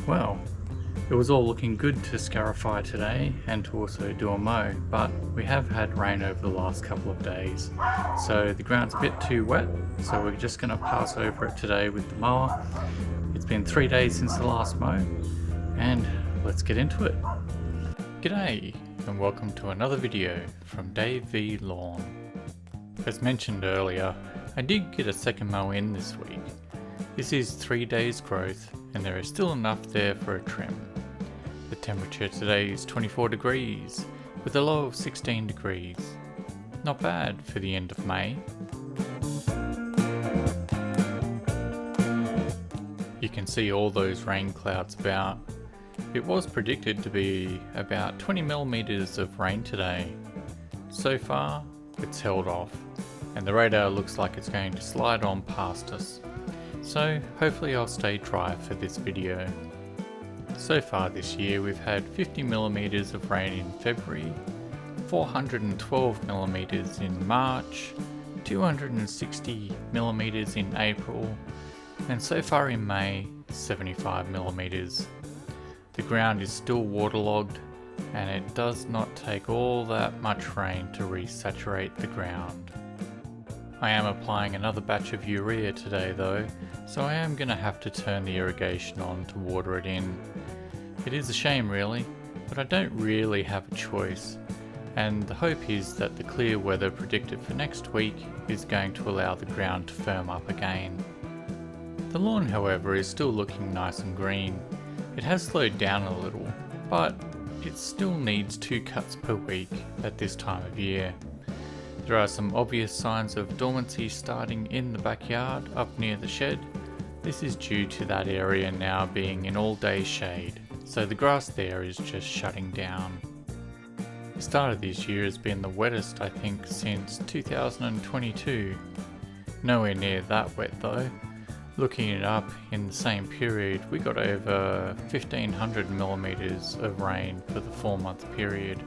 Well, it was all looking good to scarify today and to also do a mow, but we have had rain over the last couple of days, so the ground's a bit too wet, so we're just going to pass over it today with the mower. It's been 3 days since the last mow, and let's get into it. G'day, and welcome to another video from Dave V Lawn. As mentioned earlier, I did get a second mow in this week. This is 3 days growth, and there is still enough there for a trim. The temperature today is 24 degrees, with a low of 16 degrees. Not bad for the end of May. You can see all those rain clouds about. It was predicted to be about 20 millimeters of rain today. So far, it's held off, and the radar looks like it's going to slide on past us. So hopefully I'll stay dry for this video. So far this year we've had 50 millimeters of rain in February, 412 millimeters in March, 260 millimeters in April, and so far in May, 75 millimeters. The ground is still waterlogged, and it does not take all that much rain to resaturate the ground. I am applying another batch of urea today though, so I am going to have to turn the irrigation on to water it in. It is a shame really, but I don't really have a choice, and the hope is that the clear weather predicted for next week is going to allow the ground to firm up again. The lawn however is still looking nice and green. It has slowed down a little, but it still needs 2 cuts per week at this time of year. There are some obvious signs of dormancy starting in the backyard up near the shed. This is due to that area now being in all-day shade, so the grass there is just shutting down. The start of this year has been the wettest I think since 2022. Nowhere near that wet though. Looking it up, in the same period we got over 1500 millimeters of rain for the 4-month period.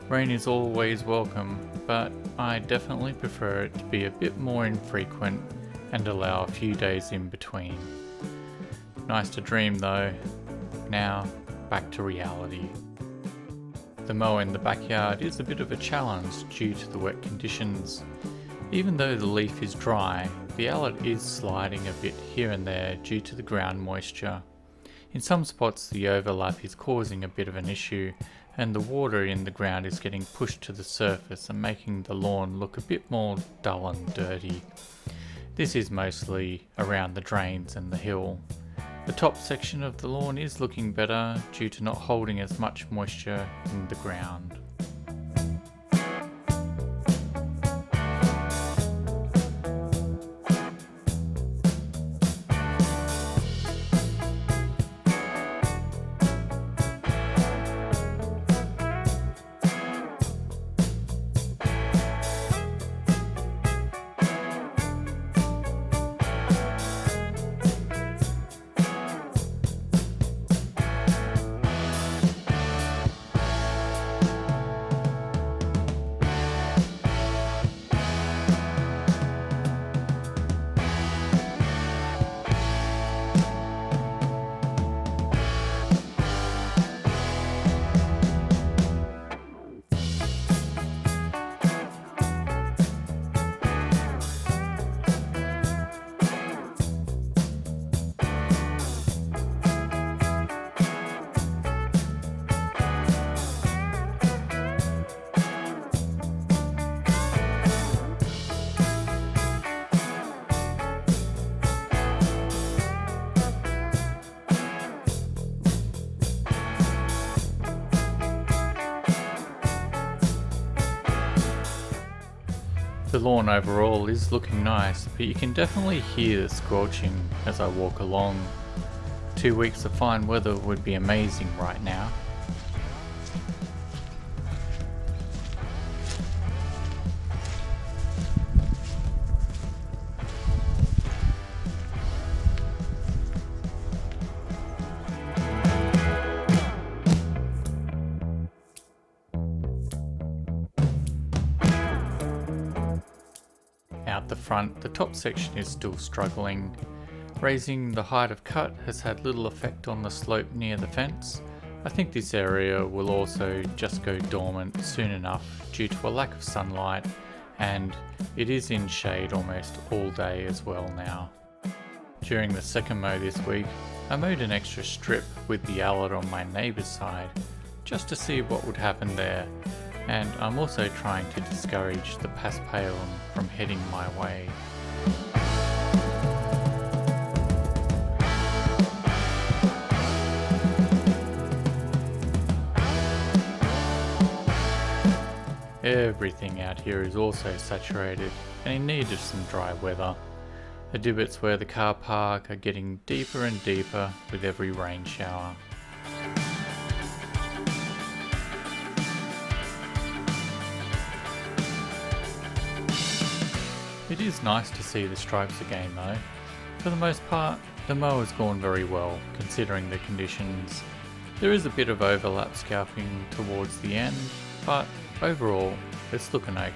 Rain is always welcome, but I definitely prefer it to be a bit more infrequent and allow a few days in between. Nice to dream though. Now, back to reality. The mow in the backyard is a bit of a challenge due to the wet conditions. Even though the leaf is dry, the outlet is sliding a bit here and there due to the ground moisture. In some spots the overlap is causing a bit of an issue, and the water in the ground is getting pushed to the surface and making the lawn look a bit more dull and dirty. This is mostly around the drains and the hill. The top section of the lawn is looking better due to not holding as much moisture in the ground. The lawn overall is looking nice, but you can definitely hear the squelching as I walk along. 2 weeks of fine weather would be amazing right now. Out the front, the top section is still struggling. Raising the height of cut has had little effect on the slope near the fence. I think this area will also just go dormant soon enough due to a lack of sunlight, and it is in shade almost all day as well now. During the second mow this week, I mowed an extra strip with the allard on my neighbour's side, just to see what would happen there, and I'm also trying to discourage the paspalum from heading my way. Everything out here is also saturated and in need of some dry weather. The divots where the car park are getting deeper and deeper with every rain shower. It is nice to see the stripes again though. For the most part, the mow has gone very well considering the conditions. There is a bit of overlap scalping towards the end, but overall, it's looking okay.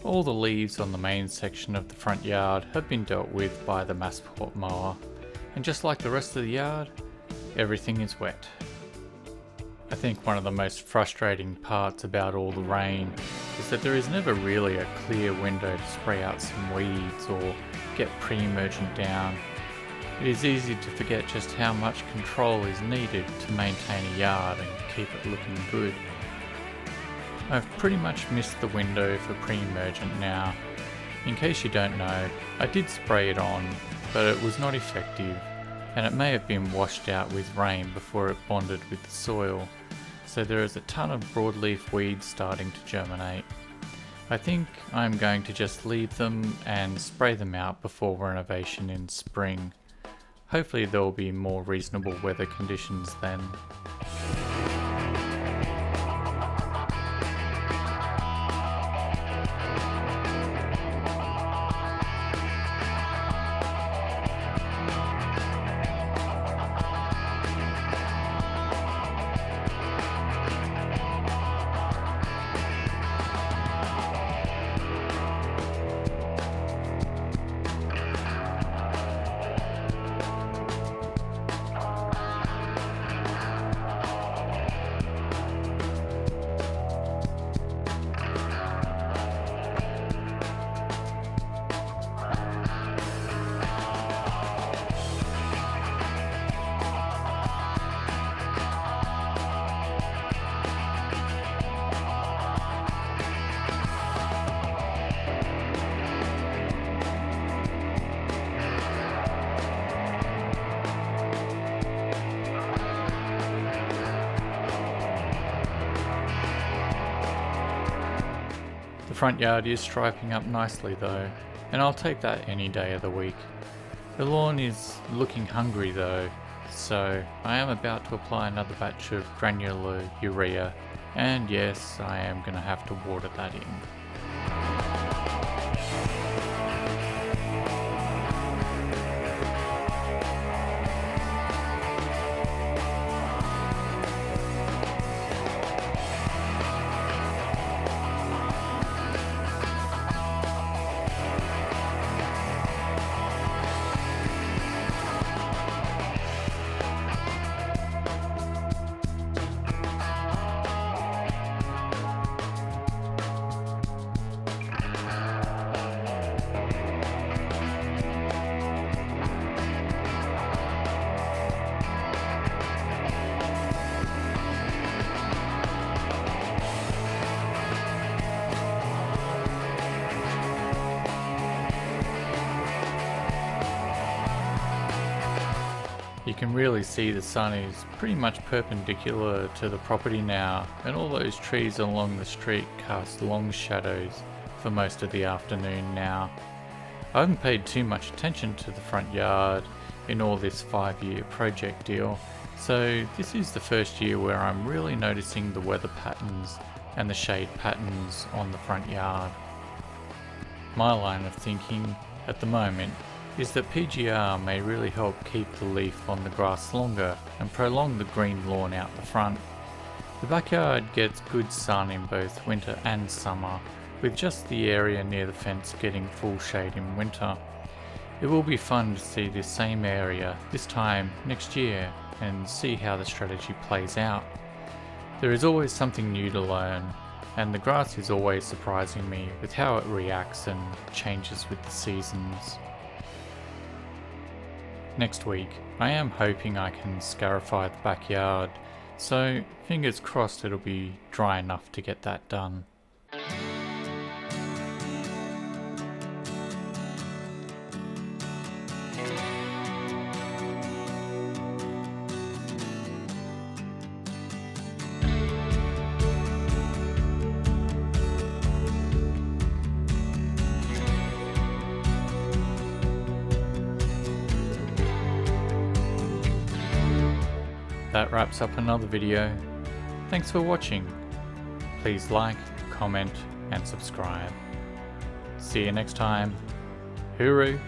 All the leaves on the main section of the front yard have been dealt with by the Massport mower, and just like the rest of the yard, everything is wet. I think one of the most frustrating parts about all the rain is that there is never really a clear window to spray out some weeds or get pre-emergent down. It is easy to forget just how much control is needed to maintain a yard and keep it looking good. I've pretty much missed the window for pre-emergent now. In case you don't know, I did spray it on, but it was not effective, and it may have been washed out with rain before it bonded with the soil, so there is a ton of broadleaf weeds starting to germinate. I think I'm going to just leave them and spray them out before renovation in spring. Hopefully there will be more reasonable weather conditions then. The front yard is striping up nicely though, and I'll take that any day of the week. The lawn is looking hungry though, so I am about to apply another batch of granular urea, and yes, I am going to have to water that in. You can really see the sun is pretty much perpendicular to the property now, and all those trees along the street cast long shadows for most of the afternoon now. I haven't paid too much attention to the front yard in all this 5-year project deal, So this is the first year where I'm really noticing the weather patterns and the shade patterns on the front yard. My line of thinking at the moment is that PGR may really help keep the leaf on the grass longer and prolong the green lawn out the front. The backyard gets good sun in both winter and summer, with just the area near the fence getting full shade in winter. It will be fun to see this same area this time next year and see how the strategy plays out. There is always something new to learn, and the grass is always surprising me with how it reacts and changes with the seasons. Next week, I am hoping I can scarify the backyard, so fingers crossed it'll be dry enough to get that done. That wraps up another video. Thanks for watching. Please like, comment and subscribe. See you next time. Hooroo!